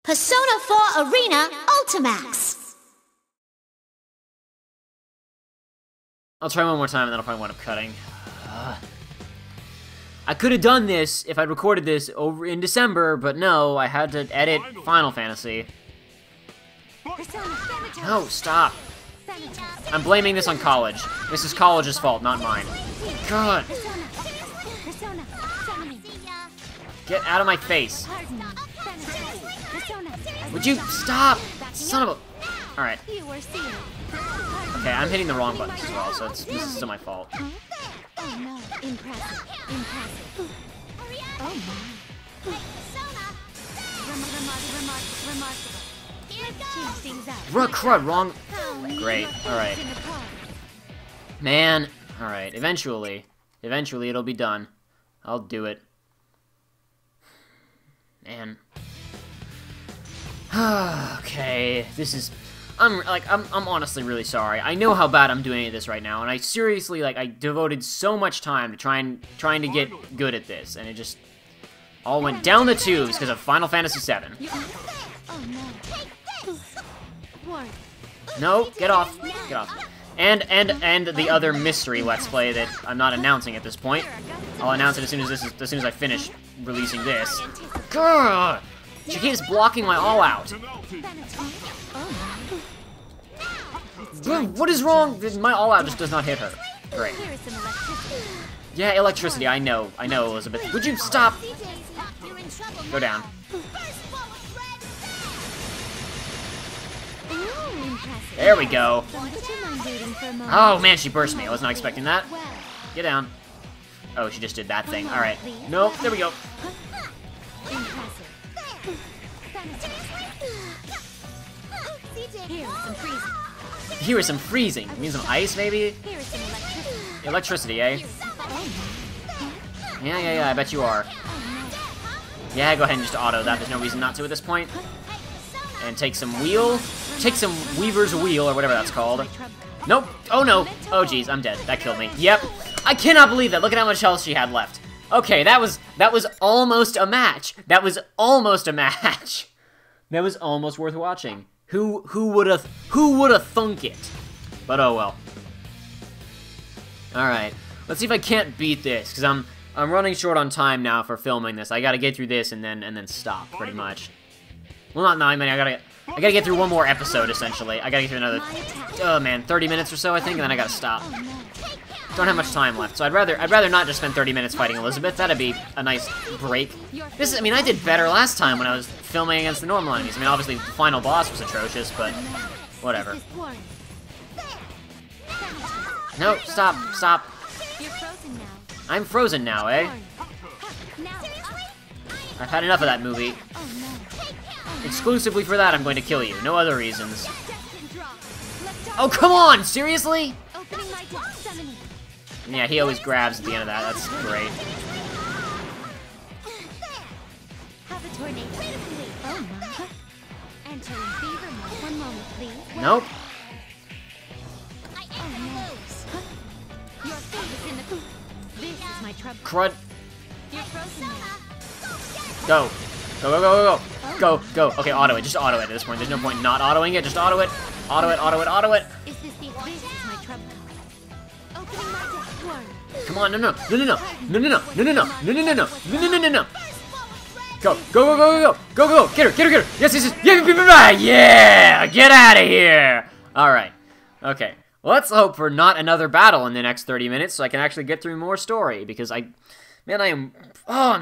Persona 4 Arena Ultimax. I'll try one more time and then I'll probably wind up cutting. I could have done this if I'd recorded this over in December, but no, I had to edit Final Fantasy. No, stop. I'm blaming this on college. This is college's fault, not mine. God. Get out of my face. Would you stop? Son of a... Alright. Okay, I'm hitting the wrong buttons as well, so this is still my fault. Oh no, impressive, impressive. Oh my. Remarkable. Let's change things up. Crud, wrong. Great, alright. Man, alright, eventually it'll be done. I'll do it. Man. Okay, this is... I'm honestly really sorry. I know how bad I'm doing at this right now, and I seriously, I devoted so much time to trying to get good at this, and it just all went down the tubes because of Final Fantasy VII. No, get off. Get off. And the other mystery Let's Play that I'm not announcing at this point. I'll announce it as soon as I finish releasing this. Grr! She keeps blocking my all-out. What is wrong? My all-out just does not hit her. Great. Yeah, electricity, I know, Elizabeth. Would you stop? Go down. There we go. Oh man, she burst me. I was not expecting that. Get down. Oh, she just did that thing. Alright. Nope, there we go. Here is some freezing. You mean some ice, maybe? Electricity, eh? Yeah, I bet you are. Yeah, go ahead and just auto that. There's no reason not to at this point. And take some wheel. Take some Weaver's Wheel, or whatever that's called. Nope. Oh, no. Oh, jeez, I'm dead. That killed me. Yep. I cannot believe that. Look at how much health she had left. Okay, that was almost a match. That was almost a match. That was almost worth watching. Who would have thunk it? But oh well. All right, let's see if I can't beat this, because I'm running short on time now for filming this. I got to get through this and then stop pretty much. Well, not 9 minutes. I gotta get through one more episode essentially. I gotta get through another 30 minutes or so I think, and then I gotta stop. Don't have much time left, so I'd rather not just spend 30 minutes fighting Elizabeth. That'd be a nice break. I mean, I did better last time when I was filming against the normal enemies. I mean, obviously, the final boss was atrocious, but whatever. No, stop. I'm frozen now, eh? I've had enough of that movie. Exclusively for that, I'm going to kill you. No other reasons. Oh, come on! Seriously? Yeah, he always grabs at the end of that. That's great. Nope. Crud. Go. Go. Okay, auto it. Just auto it at this point. There's no point not autoing it. Just auto it. Auto it. Come on, no. Go. Get her. Yes. Yeah, get out of here. All right. Okay. Let's hope for not another battle in the next 30 minutes so I can actually get through more story, because I'm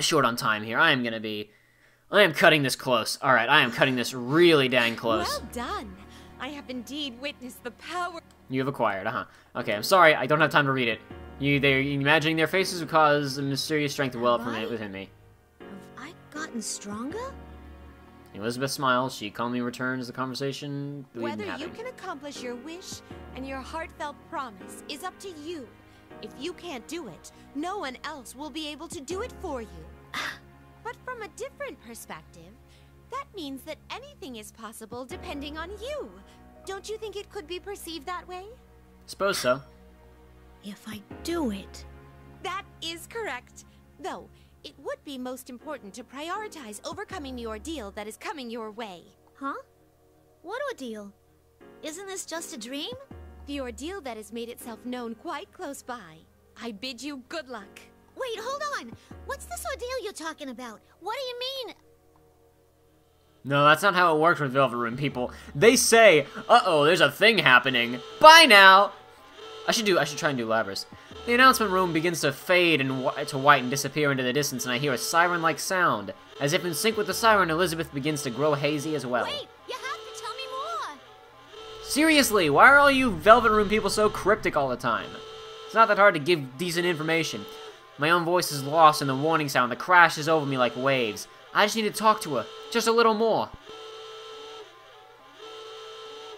short on time here. I am cutting this close. All right, I am cutting this really dang close. Well done. I have indeed witnessed the power you have acquired, Okay, I'm sorry, I don't have time to read it. They're imagining their faces would cause a mysterious strength to well up from it within me. Have I gotten stronger? Elizabeth smiles. She calmly returns the conversation we've been Whether having. you can accomplish your wish and your heartfelt promise is up to you. If you can't do it, no one else will be able to do it for you. But from a different perspective, that means that anything is possible depending on you. Don't you think it could be perceived that way? Suppose so. If I do it. That is correct. Though, it would be most important to prioritize overcoming the ordeal that is coming your way. Huh? What ordeal? Isn't this just a dream? The ordeal that has made itself known quite close by. I bid you good luck. Wait, hold on. What's this ordeal you're talking about? What do you mean? No, that's not how it works with Velvet Room people. They say, uh-oh, there's a thing happening. Bye now! I should try and do Labrys. The announcement room begins to fade to white and disappear into the distance, and I hear a siren-like sound. As if in sync with the siren, Elizabeth begins to grow hazy as well. Wait, you have to tell me more! Seriously, why are all you Velvet Room people so cryptic all the time? It's not that hard to give decent information. My own voice is lost in the warning sound that crashes over me like waves. I just need to talk to her, just a little more.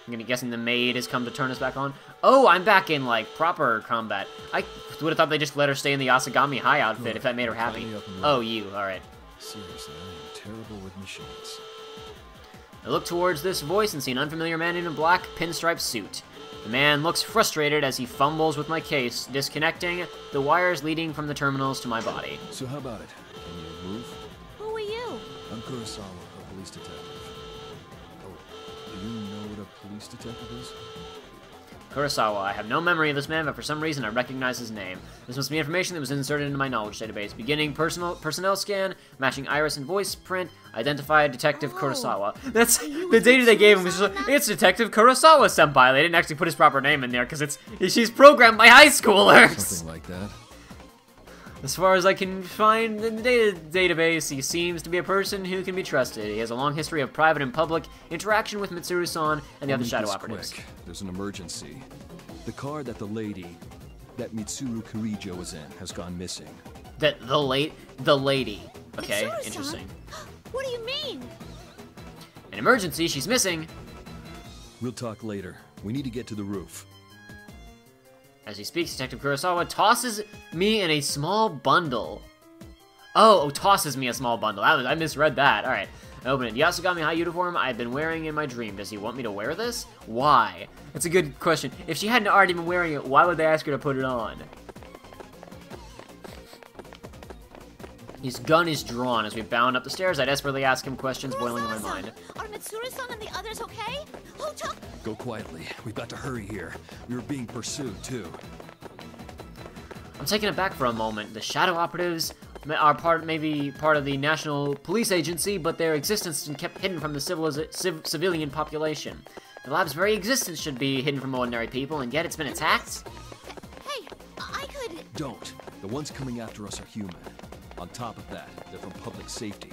I'm gonna guessing the maid has come to turn us back on. Oh, I'm back in, like, proper combat. I would have thought they just let her stay in the Asagami High outfit if that made her happy. Oh, you, alright. Seriously, I am terrible with machines. I look towards this voice and see an unfamiliar man in a black pinstripe suit. The man looks frustrated as he fumbles with my case, disconnecting the wires leading from the terminals to my body. So how about it? Can you move? Who are you? I'm Kurosawa, a police detective. Oh, do you know what a police detective is? Kurosawa. I have no memory of this man, but for some reason I recognize his name. This must be information that was inserted into my knowledge database. Beginning personnel scan, matching iris and voice print, identified Detective Kurosawa. That's the data they gave him was just like, it's Detective Kurosawa senpai. They didn't actually put his proper name in there because she's programmed by high schoolers. Something like that. As far as I can find in the database, he seems to be a person who can be trusted. He has a long history of private and public interaction with Mitsuru-san and the other shadow operatives. Quick. There's an emergency. The car that Mitsuru Kirijo was in has gone missing. The lady. Okay, Mitsuru-san? interesting. What do you mean? An emergency, she's missing. We'll talk later. We need to get to the roof. As he speaks, Detective Kurosawa tosses me in a small bundle. Oh, tosses me a small bundle. I misread that. Alright, open it. The Yasugami High uniform I've been wearing in my dream. Does he want me to wear this? Why? That's a good question. If she hadn't already been wearing it, why would they ask her to put it on? His gun is drawn. As we bound up the stairs, I desperately ask him questions boiling in my mind. Are Mitsuru-san and the others okay? Who took... Go quietly. We've got to hurry here. We were being pursued, too. I'm taken aback for a moment. The shadow operatives are maybe part of the National Police Agency, but their existence is kept hidden from the civilian population. The lab's very existence should be hidden from ordinary people, and yet it's been attacked? Hey, I could... Don't. The ones coming after us are human. On top of that, they're from public safety.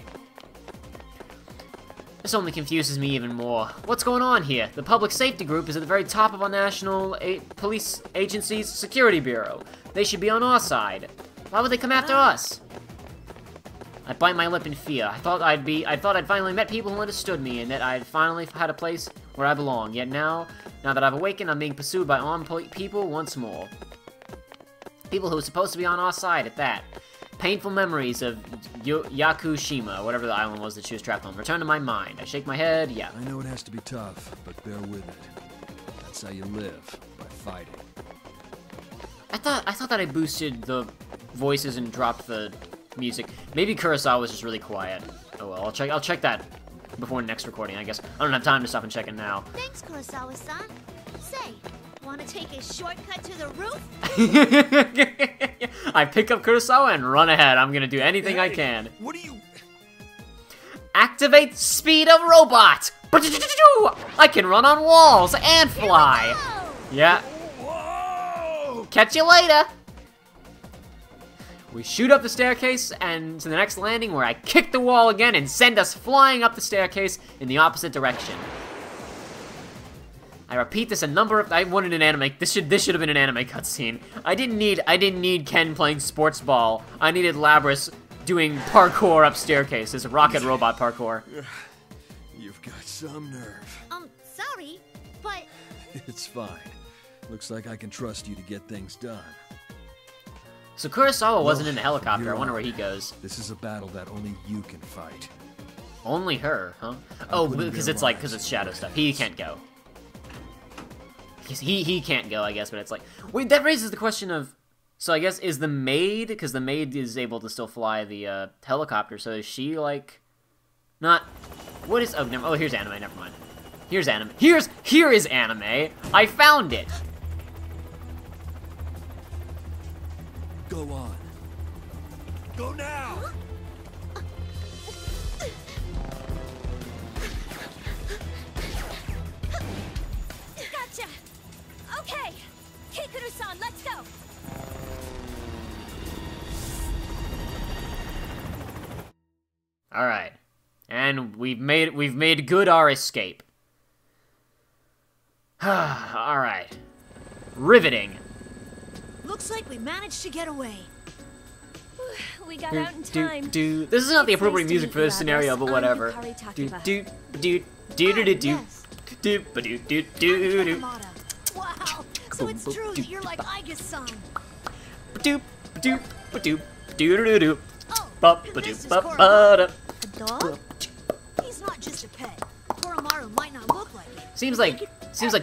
This only confuses me even more. What's going on here? The public safety group is at the very top of our National Police Agency's Security Bureau. They should be on our side. Why would they come after us? I bite my lip in fear. I thought I'd finally met people who understood me, and that I'd finally had a place where I belong. Yet now that I've awakened, I'm being pursued by armed people once more. People who are supposed to be on our side at that. Painful memories of Yakushima, whatever the island was that she was trapped on, return to my mind. I shake my head, yeah. I know it has to be tough, but bear with it. That's how you live, by fighting. I thought that I boosted the voices and dropped the music. Maybe Kurosawa was just really quiet. Oh well, I'll check that before next recording, I guess. I don't have time to stop and check it now. Thanks, Kurosawa-san. Say, want to take a shortcut to the roof? I pick up Kurosawa and run ahead. I'm gonna do anything I can. What are you... Activate speed of robot! I can run on walls and fly! Yeah. Whoa! Catch you later! We shoot up the staircase and to the next landing where I kick the wall again and send us flying up the staircase in the opposite direction. I repeat this a number of... I wanted an anime... This should have been an anime cutscene. I didn't need Ken playing sports ball. I needed Labrys doing parkour up staircases, rocket robot parkour. You've got some nerve. Sorry, but... It's fine. Looks like I can trust you to get things done. So Kurosawa wasn't in the helicopter. you're I wonder on. where he goes. This is a battle that only you can fight. Only her, huh? Oh, putting because their it's lives shadow in stuff. your He can't go. He can't go, I guess, but it's like... Wait, that raises the question of... So I guess, is the maid, because the maid is able to still fly the helicopter, so is she, like, not, what is, oh, never, oh, here's anime, never mind. Here's anime. Here is anime! I found it! Go on. Go now! Gotcha! Okay! Kikuru-san, let's go! Alright. And we've made good our escape. Alright. Riveting. Looks like we managed to get away. We got out in time. This is not the appropriate music for this scenario, but whatever. Wow, so it's true that you're like Aigis-san. A dog? He's not just a pet. Koromaru might not look like it. Seems like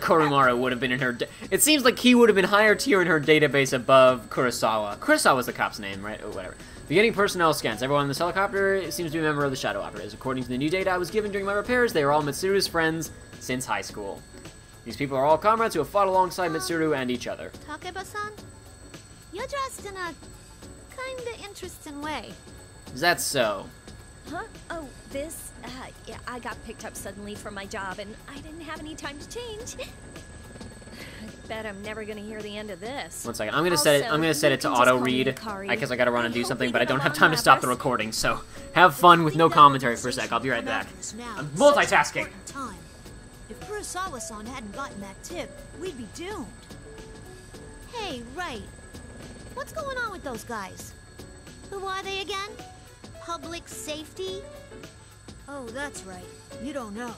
Koromaru would have been in her. It seems like he would have been higher tier in her database above Kurosawa. Kurosawa's the cop's name, right? Or whatever. Beginning personnel scans. Everyone in this helicopter seems to be a member of the Shadow Operators. According to the new data I was given during my repairs, they are all Mitsuru's friends since high school. These people are all comrades who have fought alongside Mitsuru and each other. Takeba-san, you're dressed in a kinda interesting way. Is that so? Huh? Oh, this? Yeah, I got picked up suddenly from my job, and I didn't have any time to change. I bet I'm never gonna hear the end of this. One second, I'm gonna set it to auto read. I guess I gotta run and do something, but I don't have time to stop the recording. So have fun with no commentary for a sec. I'll be right back. I'm multitasking. If Kurosawa-san hadn't gotten that tip, we'd be doomed. Hey, right. What's going on with those guys? Who are they again? Public safety? Oh, that's right. You don't know.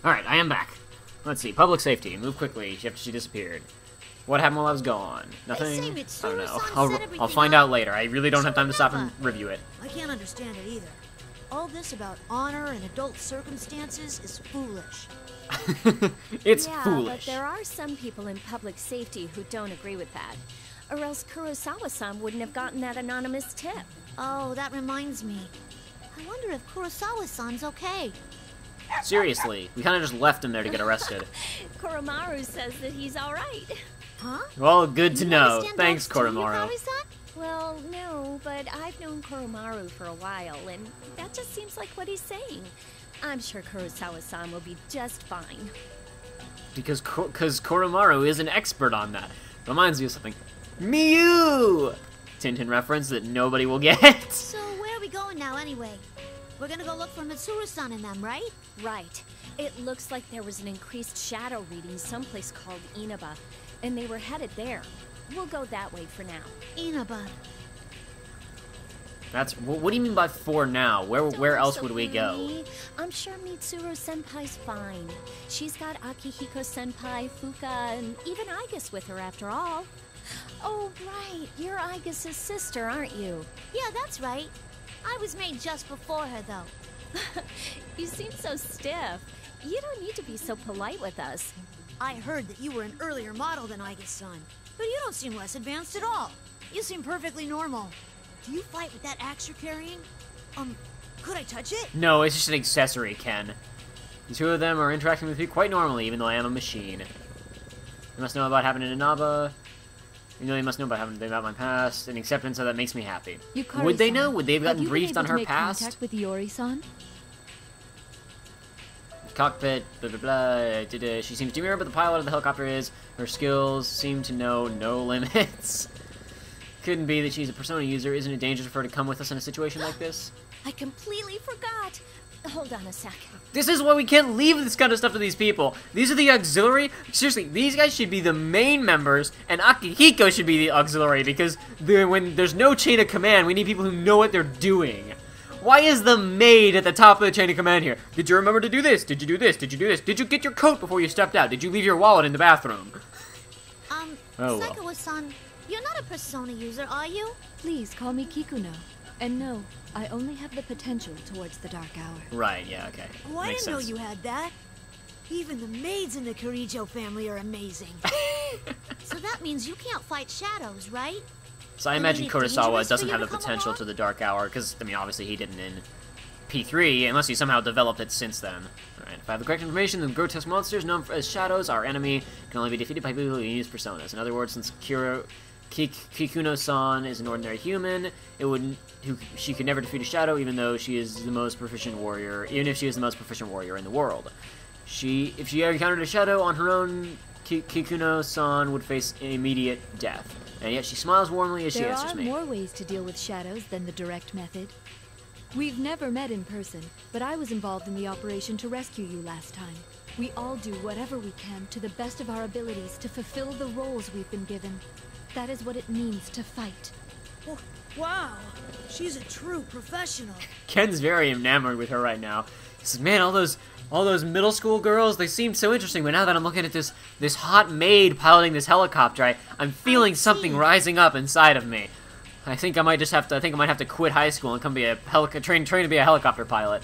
Alright, I am back. Let's see. Public safety. Move quickly after she disappeared. What happened while I was gone? Nothing? I don't know. I'll find out later. I really don't have time to stop and review it. I can't understand it either. All this about honor and adult circumstances is foolish. It's yeah, foolish. But there are some people in public safety who don't agree with that. Or else Kurosawa-san wouldn't have gotten that anonymous tip. Oh, that reminds me. I wonder if Kurosawa-san's okay. Seriously, we kind of just left him there to get arrested. Koromaru says that he's alright. Huh? Well, good to know. Thanks, Koromaru. Well, no, but I've known Koromaru for a while, and that just seems like what he's saying. I'm sure Kurosawa-san will be just fine. Because Koromaru is an expert on that. Reminds me of something. Miyu! Tintin reference that nobody will get. So where are we going now anyway? We're gonna go look for Mitsuru-san and them, right? Right. It looks like there was an increased shadow reading someplace called Inaba, and they were headed there. We'll go that way for now. Inaba. That's what do you mean by for now? Where else would we go? I'm sure Mitsuru-senpai's fine. She's got Akihiko-senpai, Fuka, and even Aigis with her after all. Oh, right. You're Aigis' sister, aren't you? Yeah, that's right. I was made just before her, though. You seem so stiff. You don't need to be so polite with us. I heard that you were an earlier model than Aigis-san, but you don't seem less advanced at all. You seem perfectly normal. Do you fight with that axe you're carrying? Could I touch it? No, it's just an accessory, Ken. The two of them are interacting with me quite normally, even though I am a machine. They must know about having an Inaba. You know, they must know about my past, and acceptance of that makes me happy. Would they know? Would they have gotten briefed on her past? Contact with Yori-san? Cockpit, blah blah blah. She seems to remember the pilot of the helicopter is. Her skills seem to know no limits. Couldn't be that she's a Persona user. Isn't it dangerous for her to come with us in a situation like this? I completely forgot. Hold on a sec. This is why we can't leave this kind of stuff to these people. These are the auxiliary. Seriously, these guys should be the main members, and Akihiko should be the auxiliary, because when there's no chain of command, we need people who know what they're doing. Why is the maid at the top of the chain of command here? Did you remember to do this? Did you do this? Did you do this? Did you get your coat before you stepped out? Did you leave your wallet in the bathroom? Oh, well. Sakawa-san, you're not a Persona user, are you? Please call me Kikuno. And no, I only have the potential towards the Dark Hour. Right, yeah, okay. Oh, I Makes didn't know sense. you had that. Even the maids in the Kirijo family are amazing. So that means you can't fight shadows, right? So I And imagine is it Kurosawa dangerous doesn't for have you the to come potential along? to the Dark Hour, because, I mean, obviously he didn't in P3, unless he somehow developed it since then. Alright, if I have the correct information, the grotesque monsters known as shadows, our enemy, can only be defeated by people who use personas. In other words, since Kikuno-san is an ordinary human, she could never defeat a shadow, even though she is the most proficient warrior, even if she is the most proficient warrior in the world. If she encountered a shadow on her own, Kikuno-san would face immediate death. And yet she smiles warmly as she answers me. There are more ways to deal with shadows than the direct method. We've never met in person, but I was involved in the operation to rescue you last time. We all do whatever we can to the best of our abilities to fulfill the roles we've been given. That is what it means to fight. Wow, she's a true professional. Ken's very enamored with her right now. He says, man, all those middle school girls, they seem so interesting, but now that I'm looking at this hot maid piloting this helicopter, I'm feeling something rising up inside of me. I think I might have to quit high school and come be a train to be a helicopter pilot.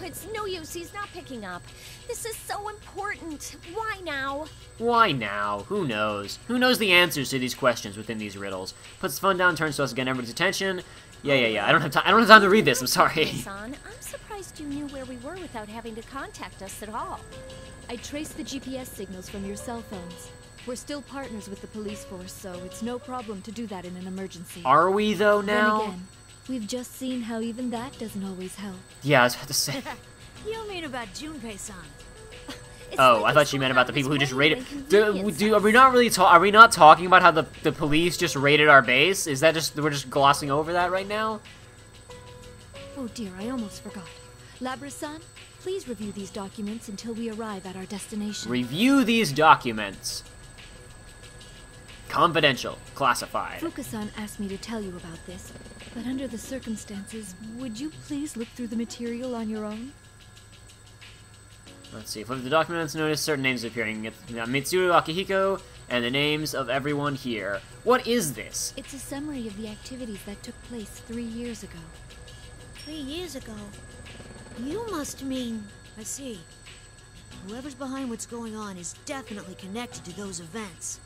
It's no use, he's not picking up. This is so important. Why now? Why now? Who knows? Who knows the answers to these questions within these riddles? Puts the phone down, turns to us again, everybody's attention. Yeah. I don't have time to read this. I'm sorry. Son, I'm surprised you knew where we were without having to contact us at all. I traced the GPS signals from your cell phones. We're still partners with the police force, so it's no problem to do that in an emergency. Are we, though, now? Then again, we've just seen how even that doesn't always help. Yeah, I was about to say. You mean about Junpei-san? Oh, I thought she meant about the people who just raided. Are we not talking about how the police just raided our base? Is that we're just glossing over that right now? Oh dear, I almost forgot. Labra-san, please review these documents until we arrive at our destination. Review these documents. Confidential. Classified. Fuka-san asked me to tell you about this, but under the circumstances, would you please look through the material on your own? Let's see. Flip the documents, notice certain names appearing. Mitsuru Akihiko, and the names of everyone here. What is this? It's a summary of the activities that took place 3 years ago. 3 years ago? You must mean... I see. Whoever's behind what's going on is definitely connected to those events.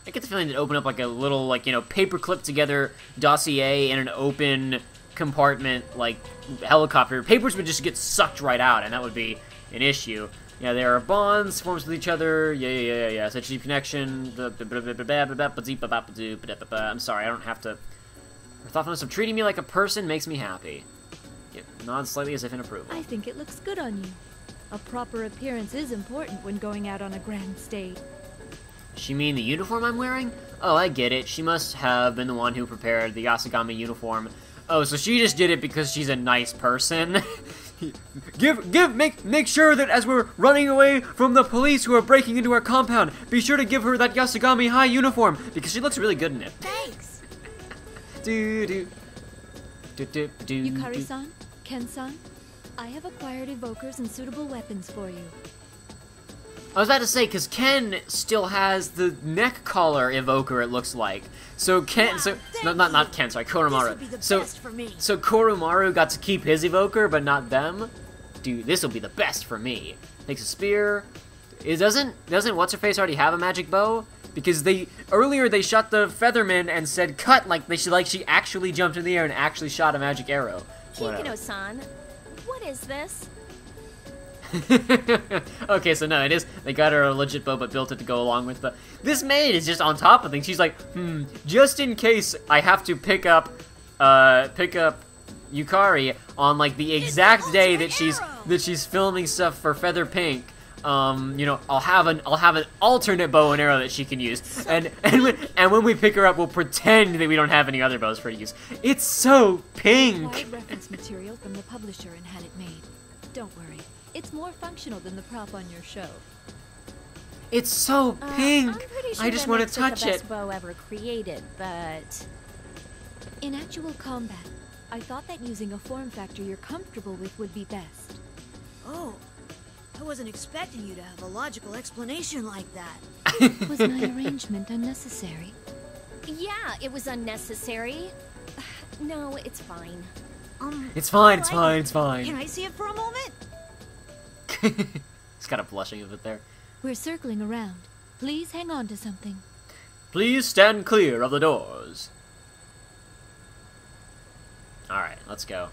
I get the feeling they'd open up like a little, paper-clipped together dossier in an open compartment, helicopter. Papers would just get sucked right out, and that would be an issue. Yeah, there are bonds, forms with each other. Yeah. Such a deep connection. I'm sorry, I don't have to. The thoughtfulness of treating me like a person makes me happy. Yeah, nod slightly as if in approval. I think it looks good on you. A proper appearance is important when going out on a grand stage. She mean the uniform I'm wearing? Oh, I get it. She must have been the one who prepared the Yasagami uniform. Oh, so she just did it because she's a nice person. Make sure that as we're running away from the police who are breaking into our compound, be sure to give her that Yasagami High uniform because she looks really good in it. Thanks. Yukari-san, Ken-san, I have acquired evokers and suitable weapons for you. I was about to say, because Ken still has the neck collar evoker, it looks like. So Ken, not Ken, sorry, Koromaru. So Koromaru got to keep his evoker, but not them. Dude, this will be the best for me. Takes a spear. Doesn't what's-her-face already have a magic bow? Because earlier they shot the Featherman and said cut, she actually jumped in the air and actually shot a magic arrow. Kikuno-san, what is this? Okay, so no, it is. They got her a legit bow, but built it to go along with the. This maid is just on top of things. She's like, just in case I have to pick up Yukari on the exact day that she's filming stuff for Feather Pink. I'll have an alternate bow and arrow that she can use, and when we pick her up, we'll pretend that we don't have any other bows for her to use. It's so pink. Acquired reference material from the publisher and had it made. Don't worry. It's more functional than the prop on your show. It's so pink! I'm pretty sure I just that want makes to it touch the best it. bow ever created, but... In actual combat, I thought that using a form factor you're comfortable with would be best. Oh, I wasn't expecting you to have a logical explanation like that. Was my arrangement unnecessary? Yeah, it was unnecessary. No, it's fine. It's fine, it's Right. fine, it's fine. Can I see it for a moment? He's got a blushing of it there. We're circling around. Please hang on to something. Please stand clear of the doors. Alright, let's go.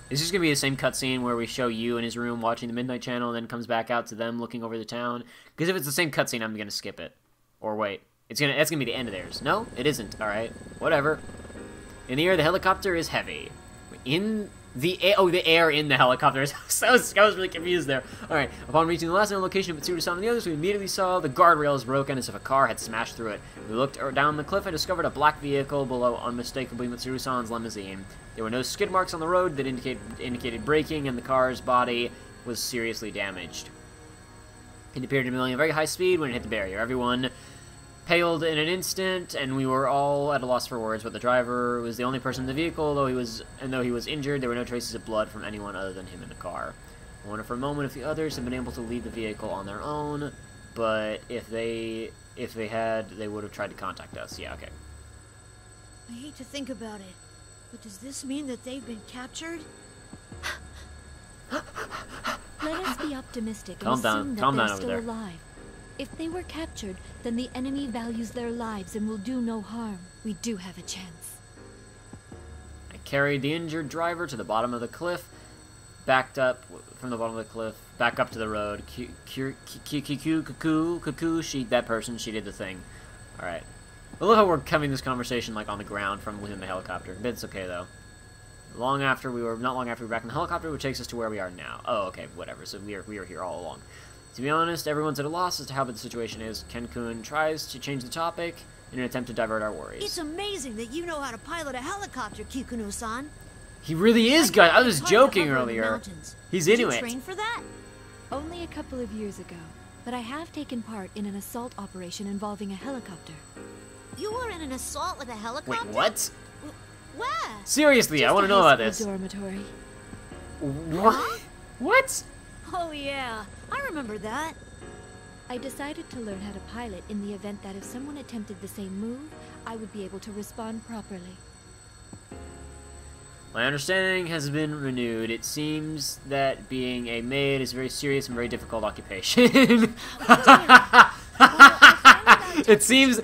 Is this gonna be the same cutscene where we show you in his room watching the Midnight Channel and then comes back out to them looking over the town? Because if it's the same cutscene, I'm gonna skip it. Or wait. That's gonna be the end of theirs. No, it isn't. Alright. Whatever. In the air, the helicopter is heavy. In the air, oh, the air in the helicopter. I was really confused there. Alright, upon reaching the last known location of Mitsuru-san and the others, we immediately saw the guardrails broken as if a car had smashed through it. We looked down the cliff and discovered a black vehicle below unmistakably Mitsuru-san's limousine. There were no skid marks on the road that indicated braking, and the car's body was seriously damaged. It appeared to be going at very high speed when it hit the barrier. Everyone paled in an instant, and we were all at a loss for words, but the driver was the only person in the vehicle, though he was injured, there were no traces of blood from anyone other than him in the car. I wonder for a moment if the others had been able to leave the vehicle on their own, but if they had, they would have tried to contact us. Yeah, okay. I hate to think about it, but does this mean that they've been captured? Let us be optimistic and Calm down assume that over they're still there. alive. If they were captured, then the enemy values their lives and will do no harm. We do have a chance. I carried the injured driver to the bottom of the cliff, backed up from the bottom of the cliff, back up to the road. Cuckoo, that person, she did the thing. Alright. I love how we're having this conversation like on the ground from within the helicopter, but it's okay though. Not long after we were back in the helicopter, which takes us to where we are now. Oh, okay, whatever, so we were here all along. To be honest, everyone's at a loss as to how bad the situation is. Ken-kun tries to change the topic in an attempt to divert our worries. It's amazing that you know how to pilot a helicopter, Kikuno-san. He really is, guys. I was Pilot joking hover in the earlier. mountains. He's Did into you it. train for that? Only a couple of years ago, but I have taken part in an assault operation involving a helicopter. You were in an assault with a helicopter? Wait, what? Where? Seriously, I want to know about this. Dormitory. What? What? Oh yeah, I remember that. I decided to learn how to pilot in the event that if someone attempted the same move, I would be able to respond properly. My understanding has been renewed. It seems that being a maid is a very serious and very difficult occupation. It seems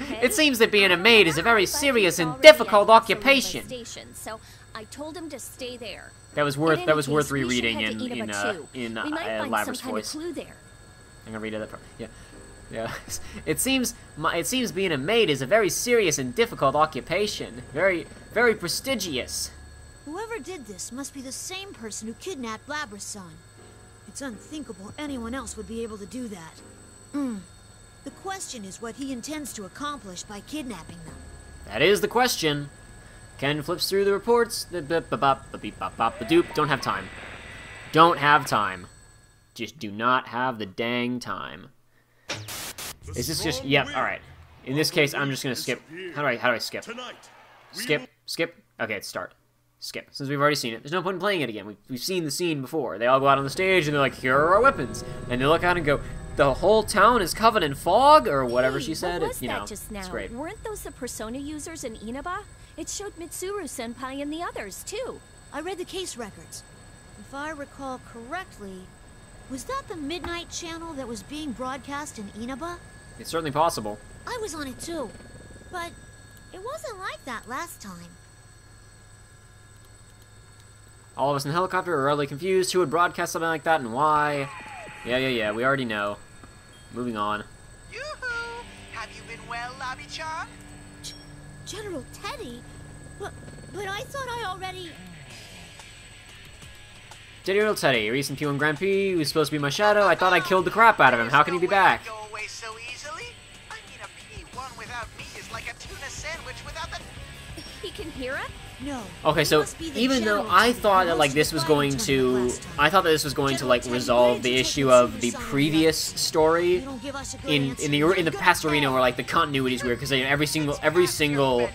that being a maid is a very serious and difficult occupation. So I told him to stay there. That was worth In any case, we should rereading head to Inaba too. We might find Labra's some kind voice. of clue there. I'm gonna read it. Yeah. It seems being a maid is a very serious and difficult occupation. Very, very prestigious. Whoever did this must be the same person who kidnapped Labra's-san. It's unthinkable anyone else would be able to do that. The question is what he intends to accomplish by kidnapping them. That is the question. Ken flips through the reports. Doop. Don't have time. Don't have time. Just do not have the dang time. Is this just... Yep, alright. In this case, I'm just gonna skip. How do I skip? Skip. Okay, it's start. Skip. Since we've already seen it, there's no point in playing it again. We've seen the scene before. They all go out on the stage and they're like, here are our weapons. And they look out and go, the whole town is covered in fog, or whatever she said. What was you that know, just now? it's great. Weren't those the Persona users in Inaba? It showed Mitsuru-senpai and the others, too. I read the case records. If I recall correctly, was that the Midnight Channel that was being broadcast in Inaba? It's certainly possible. I was on it too, but it wasn't like that last time. All of us in the helicopter are utterly confused. Who would broadcast something like that and why? Yeah, we already know. Moving on. Yoo-hoo! Have you been well, Labi-chan? General Teddy? But I thought I already... General Teddy, a recent Q1 Grand Prix, who's supposed to be my shadow. I thought I killed the crap out of him. How can he be back? Go away so easily? I mean, a P1 without me is like a tuna sandwich without the... He can hear us? No. Okay, so even though I thought that like this was going to, like resolve the issue of the previous story in the past Arena, where like the continuity is weird because every single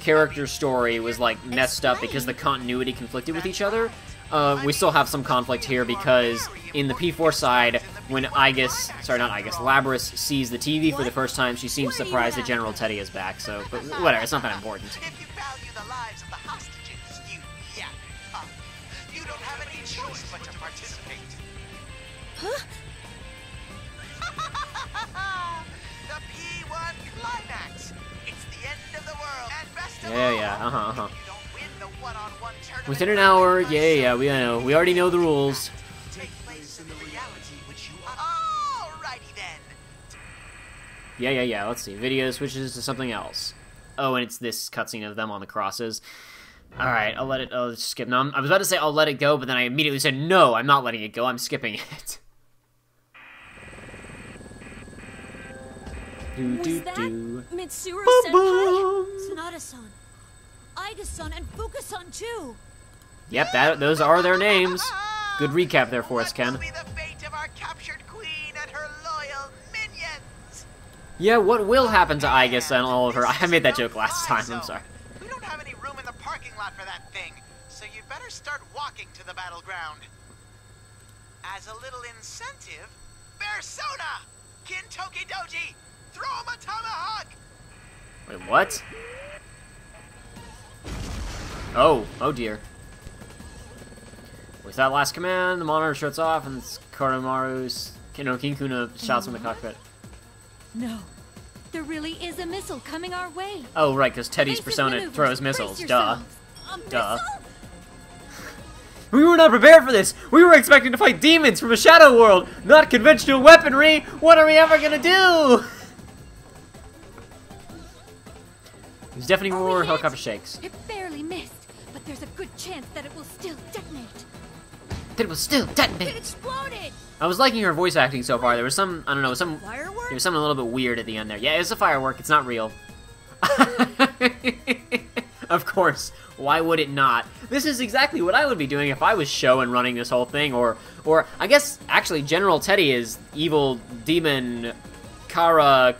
character story was like messed up because the continuity conflicted with each other. We still have some conflict here because in the P4 side, when Labris sees the TV for the first time, she seems surprised that General Teddy is back. So, but whatever, it's not that important. If you value the lives of the hostages, you don't have any choice but to participate. Huh? The P1 climax. It's the end of the world. And best of Yeah. you don't win the one-on-one tournament Within an hour, yeah, we know. We already know the rules. take place in the reality which you are. Alrighty then. Yeah. Let's see. Video switches to something else. Oh, and it's this cutscene of them on the crosses. Alright, I'll let it... Oh, skip. No, I was about to say I'll let it go, but then I immediately said, no, I'm not letting it go. I'm skipping it. Was that Mitsuru-senpai? Sonata-san, Iga-san, and Fuka-san too. Yep, those are their names. Good recap there for us, Ken. What will be the fate of our captured queen and her loyal minions? Yeah, what will happen to Iga and all of her... I made that joke last time, I'm sorry. We don't have any room in the parking lot for that thing, so you'd better start walking to the battleground. As a little incentive, Persona! Kintoki Doji! Throw him a tomahawk! Wait, what? Oh dear. With that last command, the monitor shuts off and Koromaru's Kinkuna shouts from the cockpit. No. There really is a missile coming our way. Oh, right, because Teddy's Basic persona maneuvers. throws Brace missiles. Duh. yourselves. Duh. We were not prepared for this! We were expecting to fight demons from a shadow world, not conventional weaponry! What are we ever gonna do? There's definitely more helicopter shakes. It barely missed, but there's a good chance that it will still detonate. That it will still detonate! It exploded! I was liking her voice acting so far. There was some, I don't know, there Firework? was something a little bit weird at the end there. Yeah, it's a firework. It's not real. Of course. Why would it not? This is exactly what I would be doing if I was show and running this whole thing, or I guess, actually, General Teddy is evil demon Kamehameha.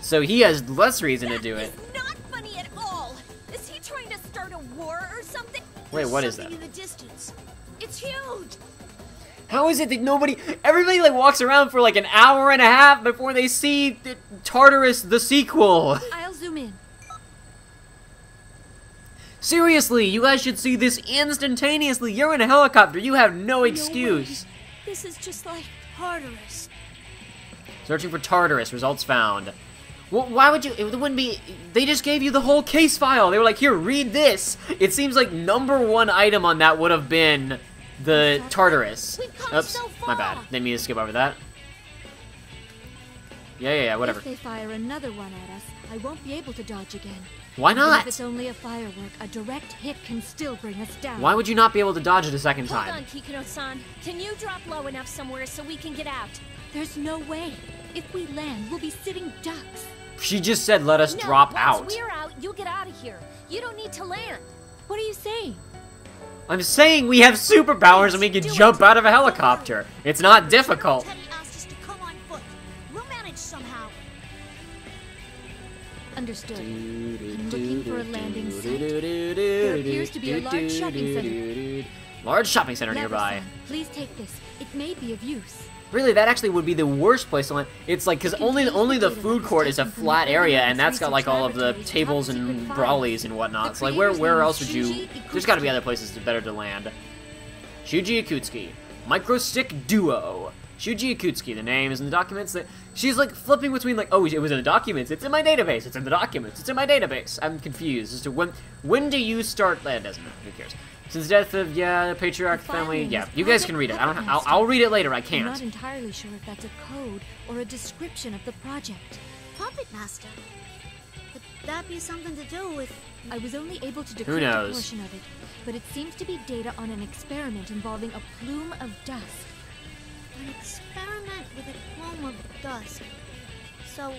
So he has less reason to do it. That is not funny at all! Is he trying to start a war or something? Wait, what is that? Something in the distance. It's huge! How is it that everybody like walks around for like an hour and a half before they see Tartarus the sequel? I'll zoom in. Seriously, you guys should see this instantaneously. You're in a helicopter. You have no excuse. This is just like... Tartarus. Searching for Tartarus. Results found. Well, why would you... It wouldn't be... They just gave you the whole case file. They were like, here, read this. It seems like #1 item on that would have been the Tartarus. We've come Oops, so my far. bad. Didn't mean to skip over that. Yeah, whatever. If they fire another one at us, I won't be able to dodge again. Why Even not? if it's only a firework, a direct hit can still bring us down. Why would you not be able to dodge it a second Hold time? on, Kikuno-san. Can you drop low enough somewhere so we can get out? There's no way. If we land, we'll be sitting ducks. She just said let us No, drop once out. we're out, you get out of here. You don't need to land. What are you saying? I'm saying we have superpowers and we can jump out of a helicopter. It's not difficult. Teddy asked us to come on foot. We'll manage somehow. Understood. I'm looking for a landing site. There appears to be a large shopping center. Large shopping center nearby. Labra-san, please take this. It may be of use. Really, that actually would be the worst place to land. It's like, because only the food court is a flat area, and that's got like all of the tables and brawlies and whatnot. So like, where else would you... There's got to be other places better to land. Shuji Akutsuki. Microstick Duo. Shuji Akutsuki, the name is in the documents. She's like flipping between like, oh, it was in the documents. It's in my database. It's in the documents. It's in my database. I'm confused as to when do you start... It doesn't matter. Who cares? Since the death of, the patriarch family, you guys can read it. I'll read it later, I can't. I'm not entirely sure if that's a code or a description of the project. Puppet Master. Could that be something to do with... I was only able to Who decrypt a knows? portion of it, but it seems to be data on an experiment involving a plume of dust. An experiment with a plume of dust. So,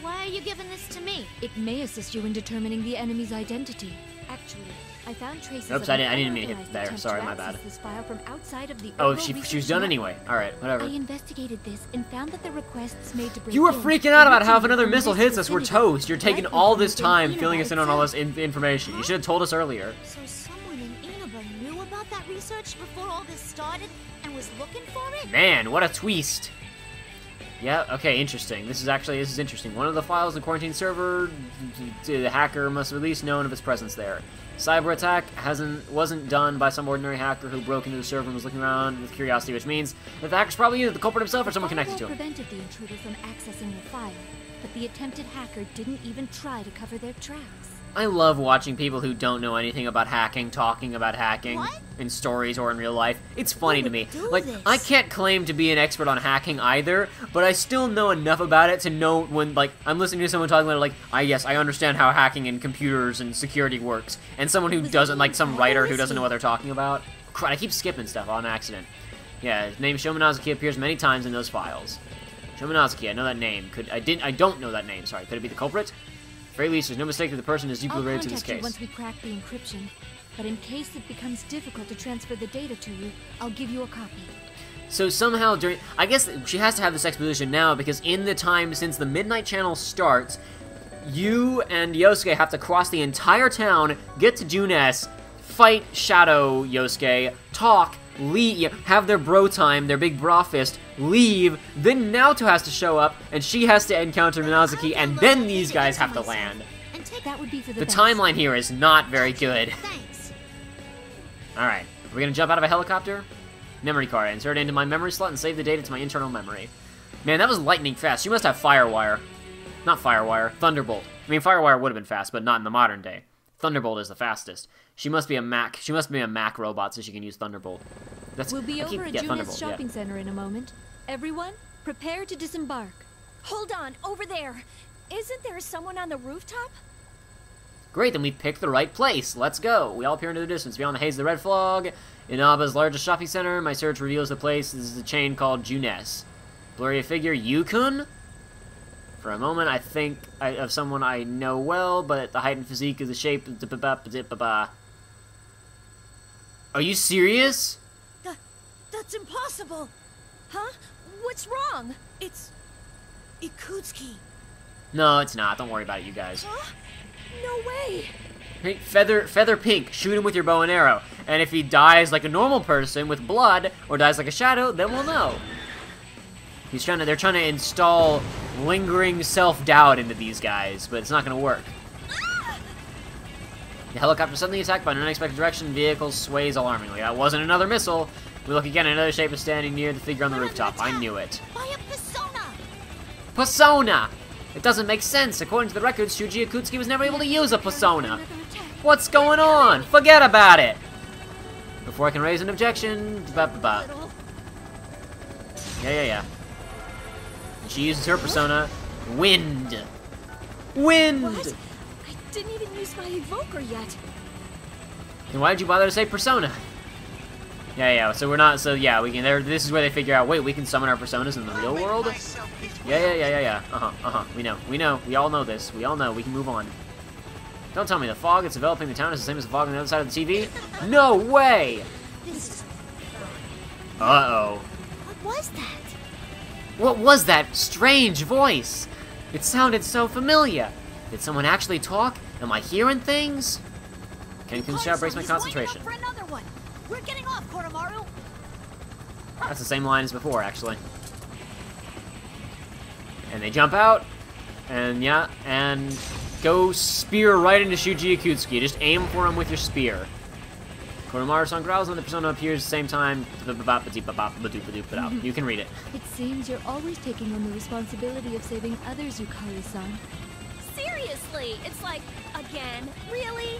why are you giving this to me? It may assist you in determining the enemy's identity. Actually, I found traces Oops, of I didn't mean to hit unauthorized there. attempt Sorry, to my bad. access this file from outside of the Oh, Ergo she Research was done Network. anyway. Alright, whatever. I investigated this and found that the requests made to break You were in freaking out about how if originated another from missile this hits us, we're vicinity, toast. You're taking likely all from this time within filling us in on all this itself. information. You should have told us earlier. So someone in Inaba knew about that research before all this started and was looking for it? Man, what a twist. Yeah, okay, interesting. This is interesting. One of the files in the quarantine server, the hacker must have at least known of its presence there. Cyber attack wasn't done by some ordinary hacker who broke into the server and was looking around with curiosity, which means that the hacker's probably either the culprit himself or someone connected to him. prevented the intruder from accessing your file, but the attempted hacker didn't even try to cover their tracks. I love watching people who don't know anything about hacking talking about hacking What? in stories or in real life. It's funny to me. do Like, this? I can't claim to be an expert on hacking either, but I still know enough about it to know when, like, I'm listening to someone talking about it, like, yes, I understand how hacking and computers and security works, and someone who doesn't, like, some writer who doesn't know what they're talking about. Crap, I keep skipping stuff on accident. Yeah, his name Shominazuki appears many times in those files. Shominazuki, I know that name. I don't know that name, sorry. Could it be the culprit? At the very least, there's no mistake that the person is deeply I'll related to this contact you case. once we crack the encryption, but in case it becomes difficult to transfer the data to you, I'll give you a copy. So somehow during, I guess she has to have this exposition now because in the time since the Midnight Channel starts, you and Yosuke have to cross the entire town, get to Junes, fight Shadow Yosuke, talk, leave, have their bro time, their big bra fist, leave, then Naoto has to show up, and she has to encounter Minazuki, and then these guys have to land. And take That would be for the The best. timeline here is not very good. Thanks. Alright, we're gonna jump out of a helicopter? Memory card, insert it into my memory slot and save the data to my internal memory. Man, that was lightning fast. She must have Firewire. Not Firewire, Thunderbolt. I mean, Firewire would have been fast, but not in the modern day. Thunderbolt is the fastest. She must be a Mac robot so she can use Thunderbolt. We'll be over at Junes Thunderbolt, yeah. Shopping Center in a moment. Everyone, prepare to disembark. Hold on, over there. Isn't there someone on the rooftop? Great, then we picked the right place. Let's go. We all appear into the distance. Beyond the haze of the red fog, Inaba's largest shopping center, my search reveals the place. This is a chain called Junes. Blurry figure, Yukun? For a moment, I think of someone I know well, but the height and physique is the shape. Are you serious? That's impossible. Huh? What's wrong? It's Ikutsuki. No, it's not. Don't worry about it, you guys. Huh? No way. Hey, Feather Pink, shoot him with your bow and arrow. And if he dies like a normal person with blood, or dies like a shadow, then we'll know. They're trying to install lingering self-doubt into these guys, but it's not gonna work. The helicopter suddenly attacked by an unexpected direction. Vehicle sways alarmingly. That wasn't another missile. We look again, another shape is standing near the figure on the rooftop. I knew it. By a persona! Persona! It doesn't make sense. According to the records, Shuji Ikutsuki was never able to use a persona. Another attack. What's going on? Forget about it! Before I can raise an objection... Yeah. And she uses her persona, Wind. Wind! What? I didn't even use my evoker yet. Then why did you bother to say persona? Yeah, so we're not, so yeah, we can, this is where they figure out, wait, we can summon our personas in the real world? Yeah. We know, we all know this. We all know, we can move on. Don't tell me the fog that's enveloping the town is the same as the fog on the other side of the TV? No way! This is... Uh-oh. What was that? What was that strange voice? It sounded so familiar. Did someone actually talk? Am I hearing things? Kenkun's shout breaks my concentration. For another one. We're getting off, Koromaru. That's the same line as before, actually. And they jump out, and yeah, and go spear right into Shuji Ikutsuki. Just aim for him with your spear. Koromaru-san growls when the persona appears at the same time. You can read it. It seems you're always taking on the responsibility of saving others, Yukari-san. Seriously, it's like, again, really?